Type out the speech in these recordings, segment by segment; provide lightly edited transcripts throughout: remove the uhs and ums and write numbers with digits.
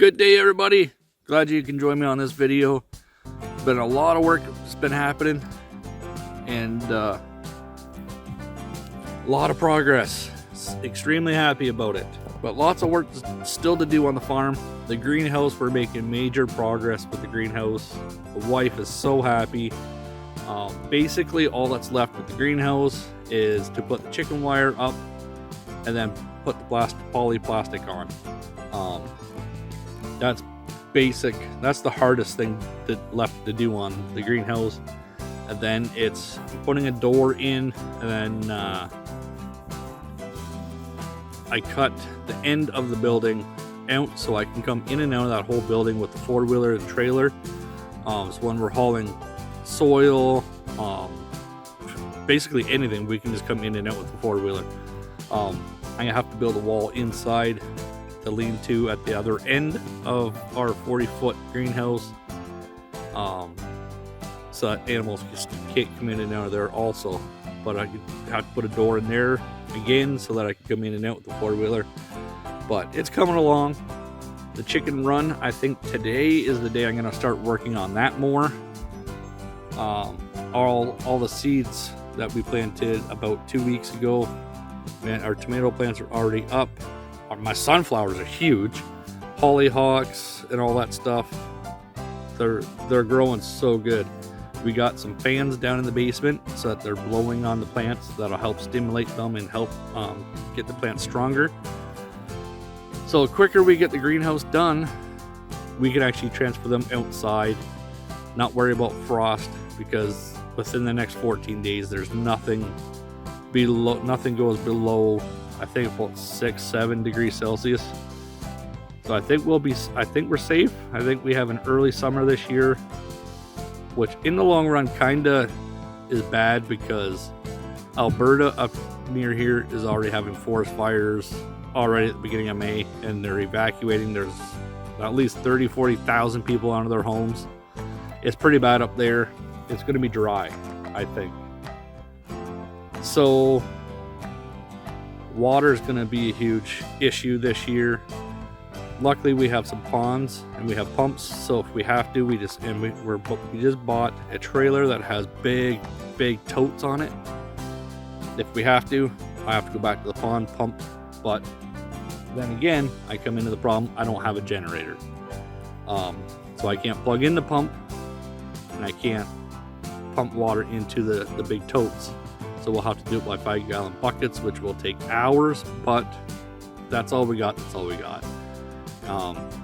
Good day, everybody. Glad you can join me on this video. Been a lot of work that's been happening and a lot of progress. Extremely happy about it, but lots of work still to do on the farm. The greenhouse, we're making major progress with the greenhouse. The wife is so happy. Basically all that's left with the greenhouse is to put the chicken wire up and then put the poly plastic on. That's basic. That's the hardest thing left to do on the greenhouse. And then it's putting a door in, and then I cut the end of the building out so I can come in and out of that whole building with the four-wheeler and trailer. So when we're hauling soil, basically anything, we can just come in and out with the four-wheeler. I'm gonna have to build a wall inside to lean to at the other end of our 40-foot greenhouse, so that animals can't come in and out of there also. But I have to put a door in there again so that I can come in and out with the four-wheeler. But it's coming along. The chicken run, I think today is the day I'm going to start working on that more. All the seeds that we planted about 2 weeks ago, man, our tomato plants are already up. My sunflowers are huge. Hollyhocks and all that stuff, they're growing so good. We got some fans down in the basement so that they're blowing on the plants. That'll help stimulate them and help get the plants stronger. So the quicker we get the greenhouse done, we can actually transfer them outside, not worry about frost, because within the next 14 days there's nothing goes below, I think, about 6-7 degrees Celsius. So I think we're safe. I think we have an early summer this year, which in the long run kinda is bad because Alberta up near here is already having forest fires already at the beginning of May, and they're evacuating. There's at least 30,000-40,000 people out of their homes. It's pretty bad up there. It's going to be dry, I think. So water is going to be a huge issue this year. Luckily we have some ponds and we have pumps, so if we have to, we just bought a trailer that has big totes on it. If we have to, I have to go back to the pond, pump. But then again, I come into the problem, I don't have a generator, so I can't plug in the pump and I can't pump water into the big totes. So we'll have to do it by 5-gallon buckets, which will take hours, but that's all we got.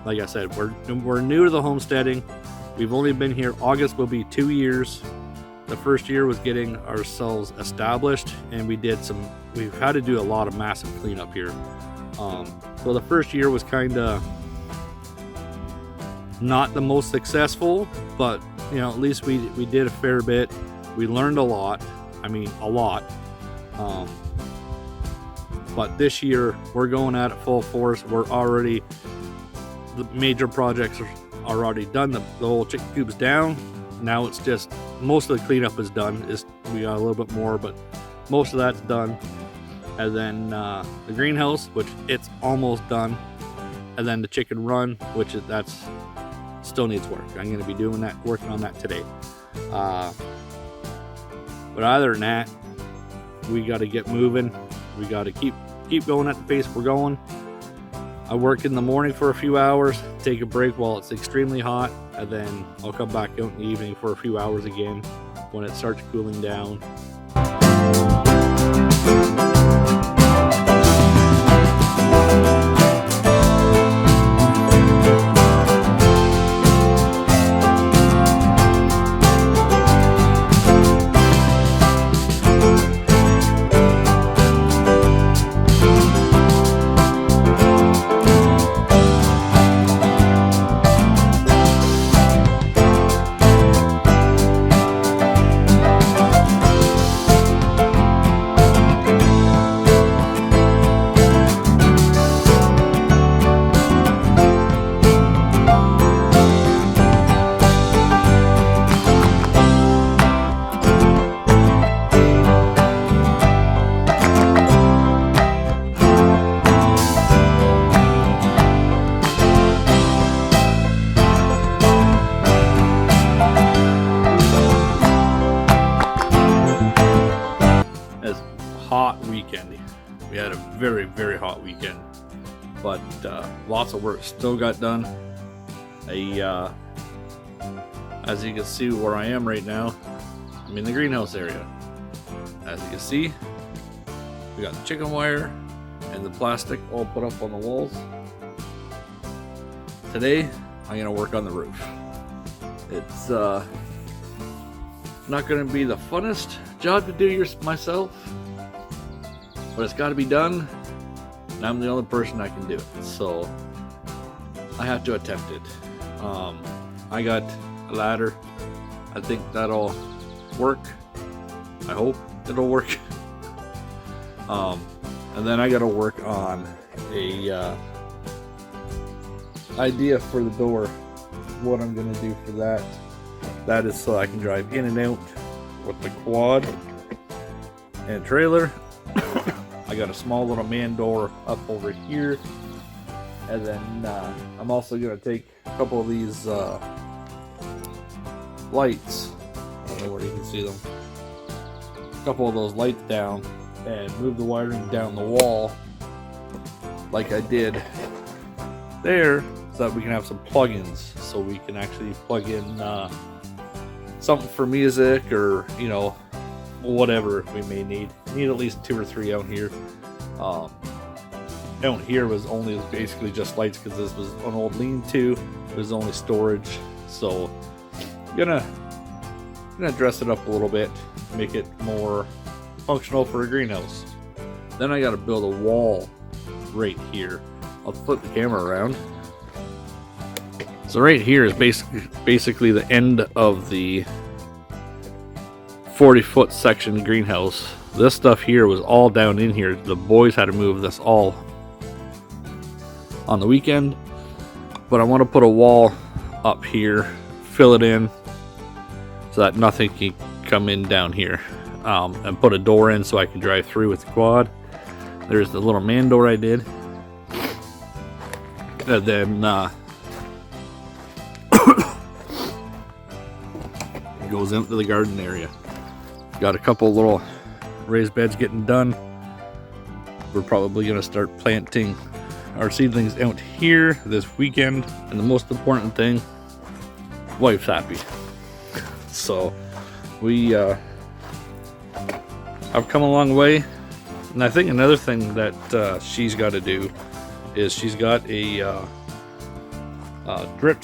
Like I said, we're new to the homesteading. We've only been here, August will be 2 years. The first year was getting ourselves established, and we've had to do a lot of massive cleanup here. So the first year was kind of not the most successful, but at least we did a fair bit. We learned a lot. I mean, a lot. But this year we're going at it full force. The major projects are already done. The whole chicken coop's down. Now it's just, most of the cleanup is done. We got a little bit more, but most of that's done. And then the greenhouse, which it's almost done. And then the chicken run, which that's still needs work. I'm going to be working on that today. But other than that, we got to get moving. We got to keep going at the pace we're going. I work in the morning for a few hours, take a break while it's extremely hot, and then I'll come back out in the evening for a few hours again when it starts cooling down. We had a very, very hot weekend, but lots of work still got done. As you can see where I am right now, I'm in the greenhouse area. As you can see, we got the chicken wire and the plastic all put up on the walls. Today, I'm gonna work on the roof. It's not gonna be the funnest job to do myself, but it's gotta be done, and I'm the only person that can do it, so I have to attempt it. I got a ladder. I think that'll work. I hope it'll work. And then I gotta work on a idea for the door. What I'm gonna do for that. That is so I can drive in and out with the quad and trailer. I got a small little man door up over here. And then I'm also gonna take a couple of these lights. I don't know where you can see them. A couple of those lights down and move the wiring down the wall like I did there, so that we can have some plugins, so we can actually plug in something for music, or whatever we may need. Need at least 2 or 3 out here. Out here was basically just lights, because this was an old lean-to. It was only storage, so I'm gonna dress it up a little bit, make it more functional for a greenhouse. Then I got to build a wall right here. I'll flip the camera around. So right here is basically the end of the 40-foot section greenhouse. This stuff here was all down in here. The boys had to move this all on the weekend, but I want to put a wall up here, fill it in so that nothing can come in down here, and put a door in so I can drive through with the quad. There's the little man door I did, and then it goes into the garden area. Got a couple little raised beds getting done. We're probably going to start planting our seedlings out here this weekend, and the most important thing, wife's happy. So we have come a long way, and I think another thing that she's got to do is she's got a drip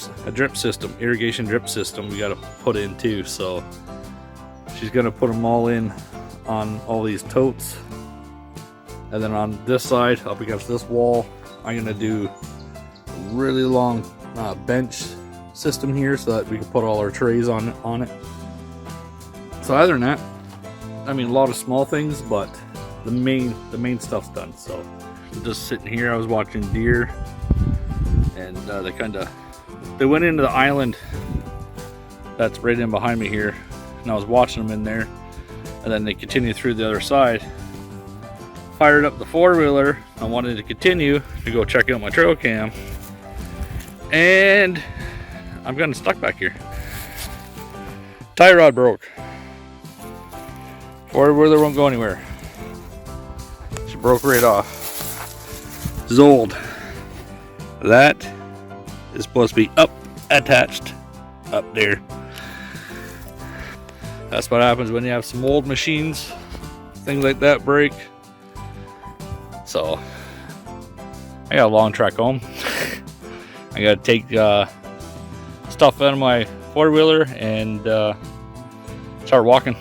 system, irrigation drip system we got to put in too. So she's gonna put them all in on all these totes, and then on this side up against this wall I'm gonna do a really long bench system here so that we can put all our trays on it. So other than that, I mean, a lot of small things, but the main stuff's done. So I'm just sitting here. I was watching deer, and they went into the island that's right in behind me here, and I was watching them in there, and then they continued through the other side. Fired up the 4-wheeler. I wanted to continue to go check out my trail cam, and I'm getting stuck back here. Tie rod broke. 4-wheeler won't go anywhere. She broke right off. It's old. That is supposed to be attached up there. That's what happens when you have some old machines. Things like that break. So I got a long trek home. I gotta take stuff out of my 4-wheeler and start walking.